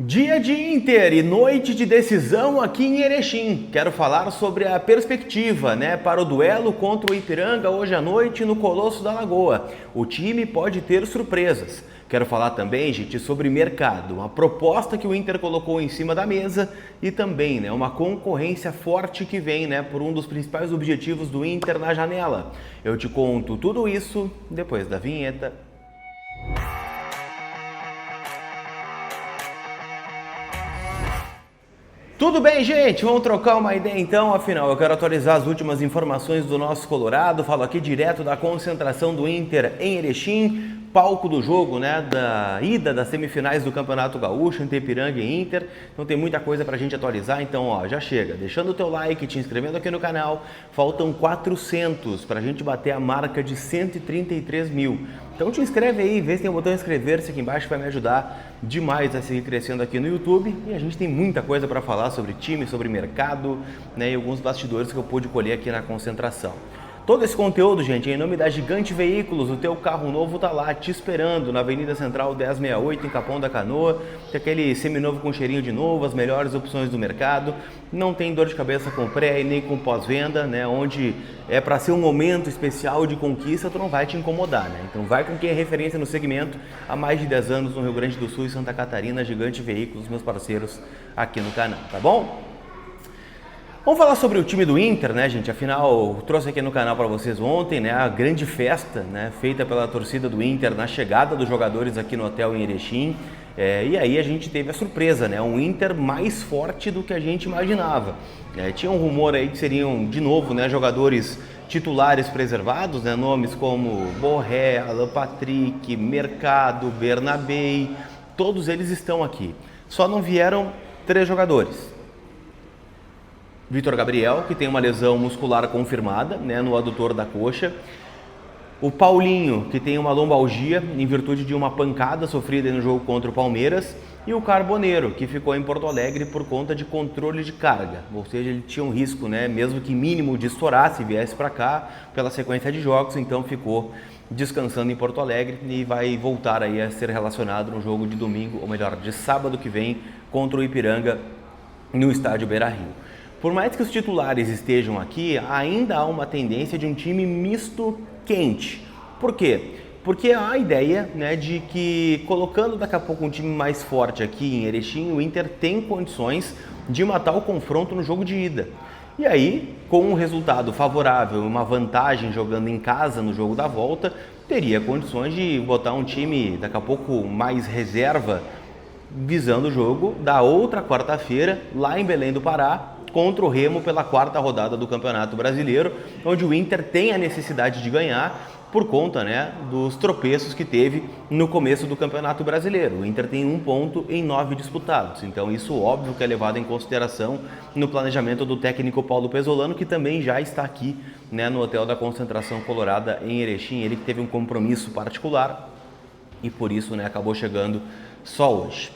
Dia de Inter e noite de decisão aqui em Erechim. Quero falar sobre a perspectiva, para o duelo contra o Ipiranga hoje à noite no Colosso da Lagoa. O time pode ter surpresas. Quero falar também, gente, sobre mercado, uma proposta que o Inter colocou em cima da mesa e também, uma concorrência forte que vem, por um dos principais objetivos do Inter na janela. Eu te conto tudo isso depois da vinheta. Tudo bem, gente? Vamos trocar uma ideia então, afinal eu quero atualizar as últimas informações do nosso Colorado, falo aqui direto da concentração do Inter em Erechim, palco do jogo, da ida das semifinais do Campeonato Gaúcho entre Ipiranga e Inter, então tem muita coisa pra gente atualizar, então já chega, deixando o teu like, te inscrevendo aqui no canal, faltam 400 pra gente bater a marca de 133 mil, então te inscreve aí, vê se tem o botão inscrever-se aqui embaixo, vai me ajudar demais a seguir crescendo aqui no YouTube e a gente tem muita coisa para falar sobre time, sobre mercado, e alguns bastidores que eu pude colher aqui na concentração. Todo esse conteúdo, gente, em nome da Gigante Veículos, o teu carro novo tá lá te esperando na Avenida Central 1068 em Capão da Canoa, tem aquele seminovo com cheirinho de novo, as melhores opções do mercado, não tem dor de cabeça com pré e nem com pós-venda, onde é para ser um momento especial de conquista, tu não vai te incomodar, Então vai com quem é referência no segmento há mais de 10 anos no Rio Grande do Sul e Santa Catarina, Gigante Veículos, meus parceiros aqui no canal, tá bom? Vamos falar sobre o time do Inter, gente? Afinal, eu trouxe aqui no canal para vocês ontem, a grande festa, feita pela torcida do Inter na chegada dos jogadores aqui no hotel em Erechim. E aí a gente teve a surpresa, um Inter mais forte do que a gente imaginava. Tinha um rumor aí que seriam, de novo, jogadores titulares preservados, nomes como Borré, Alan Patrick, Mercado, Bernabé, todos eles estão aqui. Só não vieram 3 jogadores. Vitor Gabriel, que tem uma lesão muscular confirmada, no adutor da coxa. O Paulinho, que tem uma lombalgia em virtude de uma pancada sofrida no jogo contra o Palmeiras. E o Carboneiro, que ficou em Porto Alegre por conta de controle de carga. Ou seja, ele tinha um risco, mesmo que mínimo, de estourar se viesse para cá, pela sequência de jogos. Então ficou descansando em Porto Alegre e vai voltar aí a ser relacionado no jogo de domingo, ou melhor, de sábado que vem, contra o Ipiranga no estádio Beira-Rio. Por mais que os titulares estejam aqui, ainda há uma tendência de um time misto quente. Por quê? Porque há a ideia de que colocando daqui a pouco um time mais forte aqui em Erechim, o Inter tem condições de matar o confronto no jogo de ida. E aí, com um resultado favorável, uma vantagem jogando em casa no jogo da volta, teria condições de botar um time daqui a pouco mais reserva, visando o jogo da outra quarta-feira, lá em Belém do Pará, contra o Remo pela 4ª rodada do Campeonato Brasileiro, onde o Inter tem a necessidade de ganhar por conta dos tropeços que teve no começo do Campeonato Brasileiro. O Inter tem 1 ponto em 9 disputados, então isso óbvio que é levado em consideração no planejamento do técnico Paulo Pezzolano, que também já está aqui no Hotel da Concentração Colorada em Erechim, ele que teve um compromisso particular e por isso acabou chegando só hoje.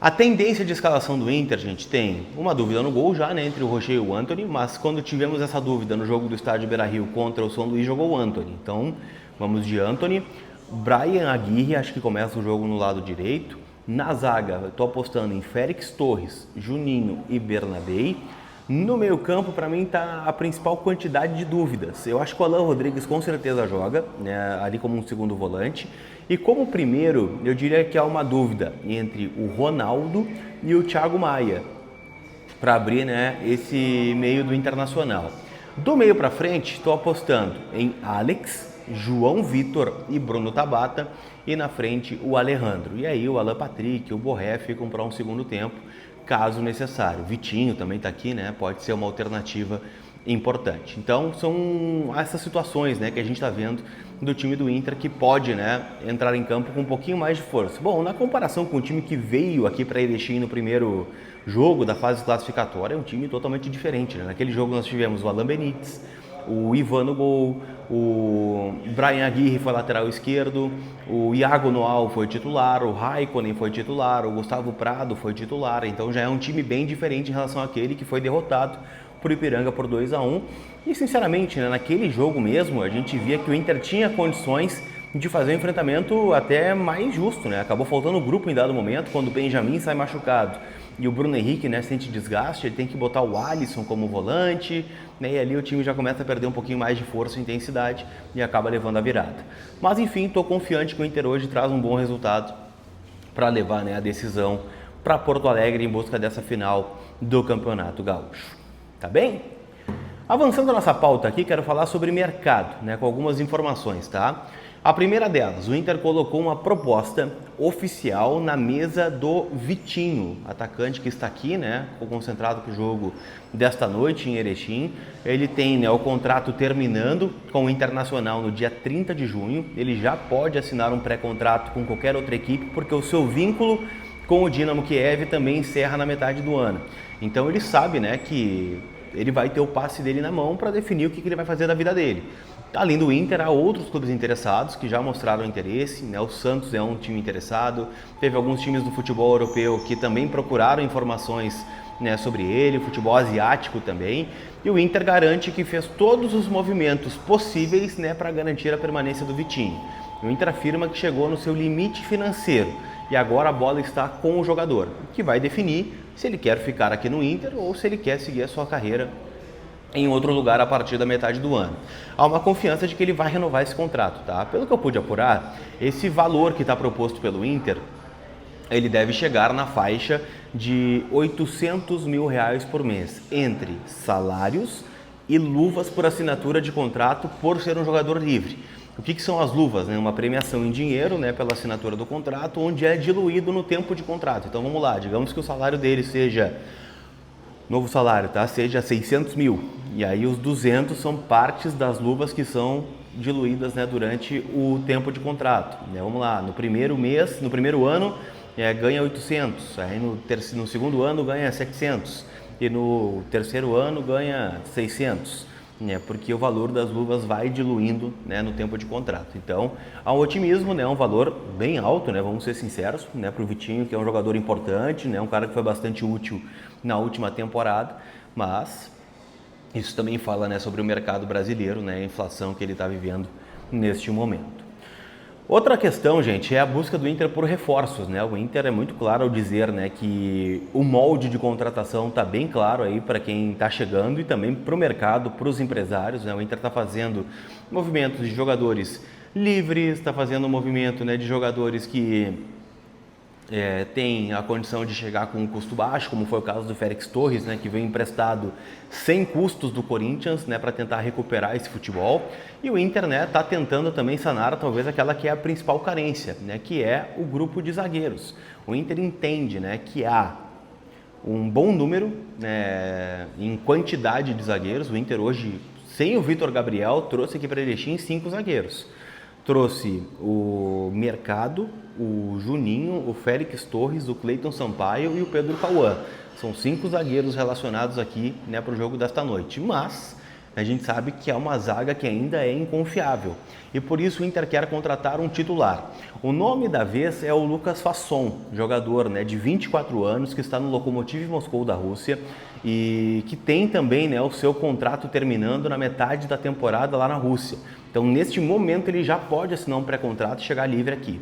A tendência de escalação do Inter, gente, tem uma dúvida no gol já, entre o Rocher e o Antony, mas quando tivemos essa dúvida no jogo do estádio Beira-Rio contra o São Luís, jogou o Antony. Então, vamos de Antony. Brian Aguirre, acho que começa o jogo no lado direito. Na zaga, estou apostando em Félix Torres, Juninho e Bernabé. No meio campo, para mim, está a principal quantidade de dúvidas. Eu acho que o Alan Rodrigues com certeza joga, ali como um segundo volante. E como primeiro, eu diria que há uma dúvida entre o Ronaldo e o Thiago Maia, para abrir esse meio do Internacional. Do meio para frente, estou apostando em Alex, João Vitor e Bruno Tabata. E na frente, o Alejandro. E aí o Alan Patrick e o Borré ficam para um segundo tempo, caso necessário. Vitinho também está aqui, pode ser uma alternativa importante. Então são essas situações que a gente está vendo do time do Inter que pode entrar em campo com um pouquinho mais de força. Bom, na comparação com o time que veio aqui para Erechim no primeiro jogo da fase classificatória, é um time totalmente diferente. Naquele jogo nós tivemos o Alan Benítez, o Ivan no gol, o Brian Aguirre foi lateral esquerdo, o Iago Noal foi titular, o Raikkonen foi titular, o Gustavo Prado foi titular, então já é um time bem diferente em relação àquele que foi derrotado por Ipiranga por 2-1. E sinceramente, naquele jogo mesmo, a gente via que o Inter tinha condições de fazer um enfrentamento até mais justo, né? Acabou faltando o grupo em dado momento, quando o Benjamin sai machucado e o Bruno Henrique, né, sente desgaste, ele tem que botar o Alisson como volante, né, e ali o time já começa a perder um pouquinho mais de força e intensidade e acaba levando a virada. Mas enfim, estou confiante que o Inter hoje traz um bom resultado para levar, né, a decisão para Porto Alegre em busca dessa final do Campeonato Gaúcho. Tá bem? Avançando a nossa pauta aqui, quero falar sobre mercado, né, com algumas informações, tá? A primeira delas, o Inter colocou uma proposta oficial na mesa do Vitinho, atacante que está aqui, né, concentrado para o jogo desta noite em Erechim. Ele tem, né, o contrato terminando com o Internacional no dia 30 de junho. Ele já pode assinar um pré-contrato com qualquer outra equipe, porque o seu vínculo com o Dinamo Kiev também encerra na metade do ano. Então ele sabe, né, que ele vai ter o passe dele na mão para definir o que ele vai fazer da vida dele. Além do Inter, há outros clubes interessados que já mostraram interesse, né? O Santos é um time interessado, teve alguns times do futebol europeu que também procuraram informações, né, sobre ele, o futebol asiático também, e o Inter garante que fez todos os movimentos possíveis, né, para garantir a permanência do Vitinho. O Inter afirma que chegou no seu limite financeiro e agora a bola está com o jogador, que vai definir se ele quer ficar aqui no Inter ou se ele quer seguir a sua carreira em outro lugar a partir da metade do ano. Há uma confiança de que ele vai renovar esse contrato, tá? Pelo que eu pude apurar, esse valor que está proposto pelo Inter, ele deve chegar na faixa de R$800 mil por mês, entre salários e luvas por assinatura de contrato por ser um jogador livre. O que são as luvas? Né? Uma premiação em dinheiro, né, pela assinatura do contrato, onde é diluído no tempo de contrato. Então vamos lá, digamos que o salário dele seja, novo salário, tá? Seja 600 mil. E aí os 200 são partes das luvas que são diluídas, né, durante o tempo de contrato. Né? Vamos lá, no primeiro mês, no primeiro ano ganha 800, aí no segundo ano ganha 700 e no terceiro ano ganha 600. Porque o valor das luvas vai diluindo, né, no tempo de contrato. Então, há um otimismo, né, um valor bem alto, né, vamos ser sinceros, né, para o Vitinho, que é um jogador importante, né, um cara que foi bastante útil na última temporada, mas isso também fala, né, sobre o mercado brasileiro, né, a inflação que ele está vivendo neste momento. Outra questão, gente, é a busca do Inter por reforços, né? O Inter é muito claro ao dizer, né, que o molde de contratação está bem claro aí para quem está chegando e também para o mercado, para os empresários, né? O Inter está fazendo movimentos de jogadores livres, está fazendo um movimento, né, de jogadores que tem a condição de chegar com um custo baixo, como foi o caso do Félix Torres, né, que veio emprestado sem custos do Corinthians, né, para tentar recuperar esse futebol. E o Inter, né, tá tentando também sanar talvez aquela que é a principal carência, né, que é o grupo de zagueiros. O Inter entende, né, que há um bom número, né, em quantidade de zagueiros. O Inter hoje, sem o Vitor Gabriel, trouxe aqui para Erechim 5 zagueiros. Trouxe o Mercado, o Juninho, o Félix Torres, o Cleiton Sampaio e o Pedro Cauã. São 5 zagueiros relacionados aqui, né, para o jogo desta noite. Mas a gente sabe que é uma zaga que ainda é inconfiável. E por isso o Inter quer contratar um titular. O nome da vez é o Lucas Fasson, jogador, né, de 24 anos, que está no Lokomotiv Moscou da Rússia e que tem também, né, o seu contrato terminando na metade da temporada lá na Rússia. Então, neste momento, ele já pode assinar um pré-contrato e chegar livre aqui.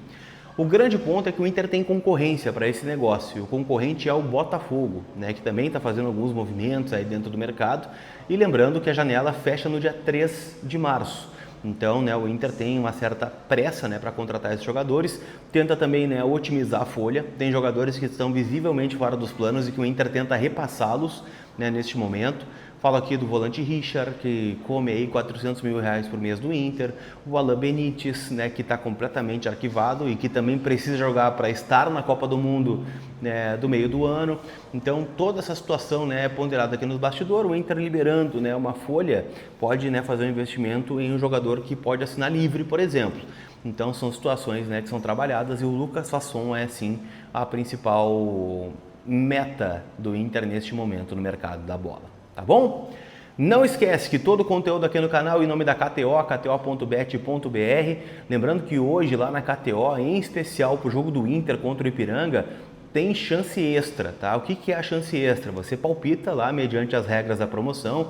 O grande ponto é que o Inter tem concorrência para esse negócio. O concorrente é o Botafogo, né, que também está fazendo alguns movimentos aí dentro do mercado. E lembrando que a janela fecha no dia 3 de março. Então, né, o Inter tem uma certa pressa, né, para contratar esses jogadores. Tenta também, né, otimizar a folha. Tem jogadores que estão visivelmente fora dos planos e que o Inter tenta repassá-los, né, neste momento. Falo aqui do volante Richard, que come aí 400 mil reais por mês do Inter. O Alan Benítez, né, que está completamente arquivado e que também precisa jogar para estar na Copa do Mundo, né, do meio do ano. Então, toda essa situação, né, é ponderada aqui no bastidor. O Inter liberando, né, uma folha pode, né, fazer um investimento em um jogador que pode assinar livre, por exemplo. Então, são situações, né, que são trabalhadas e o Lucas Fasson é, sim, a principal meta do Inter neste momento no mercado da bola. Tá bom? Não esquece que todo o conteúdo aqui no canal em nome da KTO, kto.bet.br. Lembrando que hoje lá na KTO, em especial para o jogo do Inter contra o Ipiranga, tem chance extra, tá? O que é a chance extra? Você palpita lá mediante as regras da promoção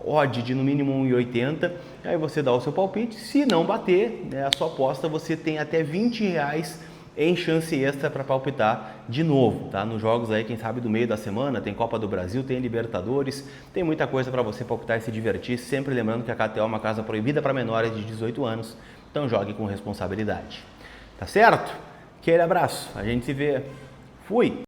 odd de no mínimo 1,80, aí você dá o seu palpite. Se não bater, né, a sua aposta, você tem até R$20 em chance extra para palpitar de novo, tá? Nos jogos aí, quem sabe do meio da semana, tem Copa do Brasil, tem Libertadores, tem muita coisa para você palpitar e se divertir, sempre lembrando que a KTO é uma casa proibida para menores de 18 anos, então jogue com responsabilidade. Tá certo? Aquele abraço, a gente se vê. Fui!